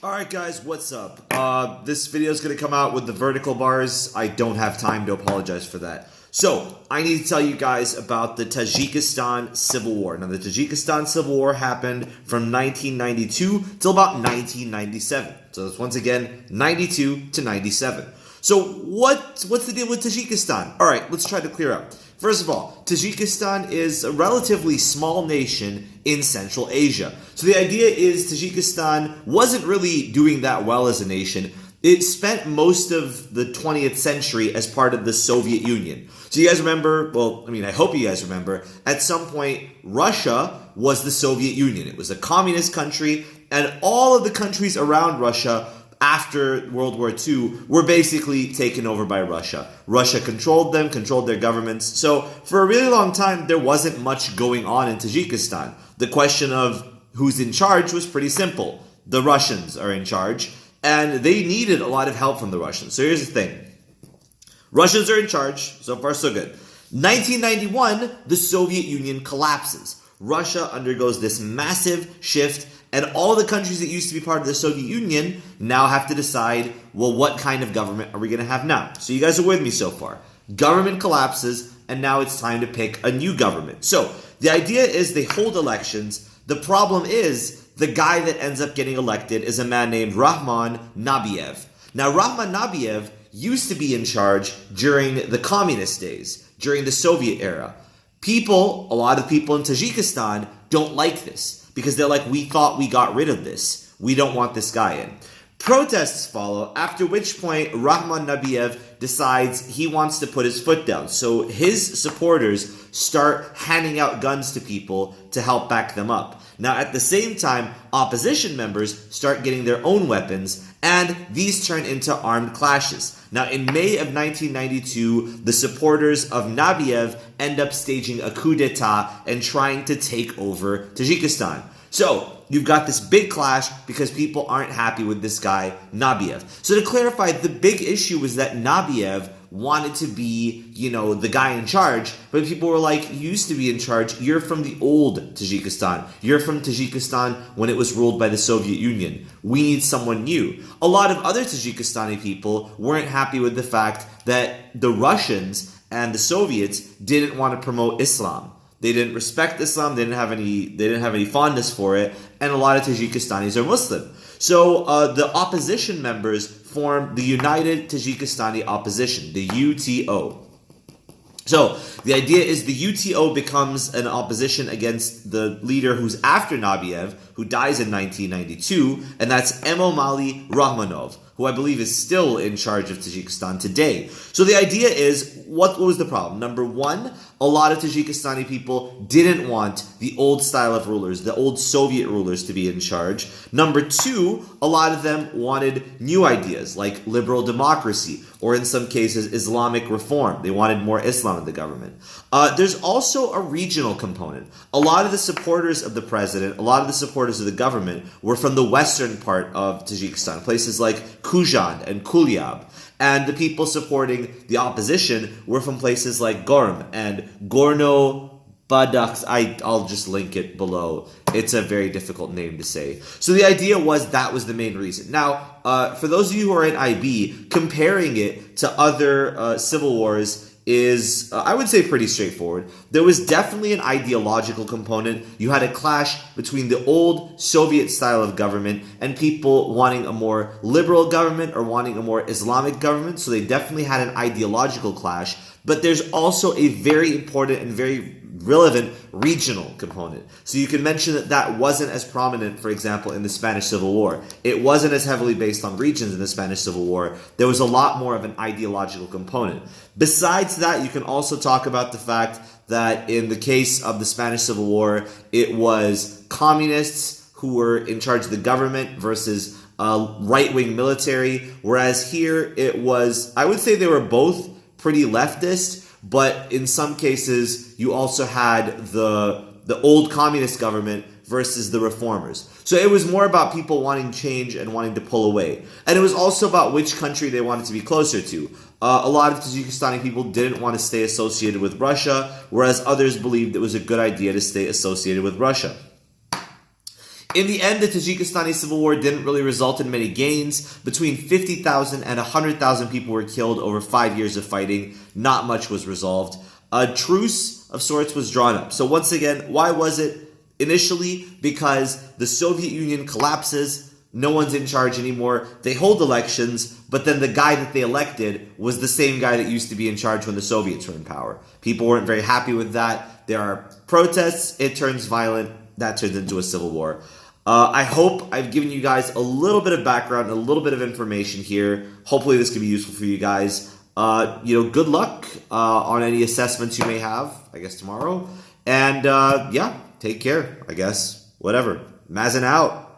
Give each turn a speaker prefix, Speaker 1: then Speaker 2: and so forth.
Speaker 1: Alright guys, what's up? This video is going to come out with the vertical bars. I don't have time to apologize for that. So, I need to tell you guys about the Tajikistan Civil War. Now, the Tajikistan Civil War happened from 1992 till about 1997. So, it's once again 92 to 97. So, what's the deal with Tajikistan? Alright, let's try to clear up. First of all, Tajikistan is a relatively small nation in Central Asia. So the idea is Tajikistan wasn't really doing that well as a nation. It spent most of the 20th century as part of the Soviet Union. So you guys remember, I hope you guys remember, at some point, Russia was the Soviet Union. It was a communist country, and all of the countries around Russia after World War II were basically taken over by Russia. Russia controlled them, controlled their governments. So for a really long time, there wasn't much going on in Tajikistan. The question of who's in charge was pretty simple. The Russians are in charge, and they needed a lot of help from the Russians. So here's the thing. Russians are in charge. So far, so good. 1991, the Soviet Union collapses. Russia undergoes this massive shift, and all the countries that used to be part of the Soviet Union now have to decide, well, what kind of government are we going to have now? So you guys are with me so far. Government collapses, and now it's time to pick a new government. So the idea is they hold elections. The problem is the guy that ends up getting elected is a man named Rahman Nabiev. Now, Rahman Nabiev used to be in charge during the communist days, during the Soviet era. A lot of people in Tajikistan don't like this because they're like, we thought we got rid of this. We don't want this guy in. Protests follow, after which point Rahman Nabiev decides he wants to put his foot down. So his supporters start handing out guns to people to help back them up. Now, at the same time, opposition members start getting their own weapons, and these turn into armed clashes. Now, in May of 1992, the supporters of Nabiev end up staging a coup d'etat and trying to take over Tajikistan. So, you've got this big clash because people aren't happy with this guy, Nabiev. So to clarify, the big issue was that Nabiev wanted to be, the guy in charge, but people were like, you used to be in charge, you're from the old Tajikistan. You're from Tajikistan when it was ruled by the Soviet Union. We need someone new. A lot of other Tajikistani people weren't happy with the fact that the Russians and the Soviets didn't want to promote Islam. They didn't respect Islam, they didn't have any fondness for it, and a lot of Tajikistanis are Muslim. So the opposition members formed the United Tajikistani Opposition, the UTO. So the idea is the UTO becomes an opposition against the leader who's after Nabiev, who dies in 1992, and that's Emomali Rahmanov, who I believe is still in charge of Tajikistan today. So the idea is, what was the problem? Number one, a lot of Tajikistani people didn't want the old style of rulers, the old Soviet rulers, to be in charge. Number two, a lot of them wanted new ideas like liberal democracy, or in some cases, Islamic reform. They wanted more Islam in the government. There's also a regional component. A lot of the supporters of the president, a lot of the supporters of the government were from the western part of Tajikistan, places like Kuzhan and Kulyab. And the people supporting the opposition were from places like Gorm and Gorno-Badakh. I'll just link it below. It's a very difficult name to say. So the idea was that was the main reason. Now, for those of you who are in IB, comparing it to other civil wars is, I would say, pretty straightforward. There was definitely an ideological component. You had a clash between the old Soviet style of government and people wanting a more liberal government or wanting a more Islamic government. So they definitely had an ideological clash. But there's also a very important and very relevant regional component. So you can mention that wasn't as prominent, for example, in the Spanish Civil War. It wasn't as heavily based on regions in the Spanish Civil War. There was a lot more of an ideological component. Besides that, you can also talk about the fact that in the case of the Spanish Civil War, it was communists who were in charge of the government versus right-wing military, whereas here it was, I would say they were both pretty leftist, but in some cases, you also had the old communist government versus the reformers. So it was more about people wanting change and wanting to pull away. And it was also about which country they wanted to be closer to. A lot of Tajikistani people didn't want to stay associated with Russia, whereas others believed it was a good idea to stay associated with Russia. In the end, the Tajikistani civil war didn't really result in many gains. Between 50,000 and 100,000 people were killed over 5 years of fighting. Not much was resolved. A truce of sorts was drawn up. So once again, why was it? Initially, because the Soviet Union collapses, no one's in charge anymore. They hold elections, but then the guy that they elected was the same guy that used to be in charge when the Soviets were in power. People weren't very happy with that. There are protests. It turns violent. That turns into a civil war. I hope I've given you guys a little bit of background, a little bit of information here. Hopefully this can be useful for you guys. Good luck on any assessments you may have, I guess, tomorrow. And, take care, I guess. Whatever. Mazen out.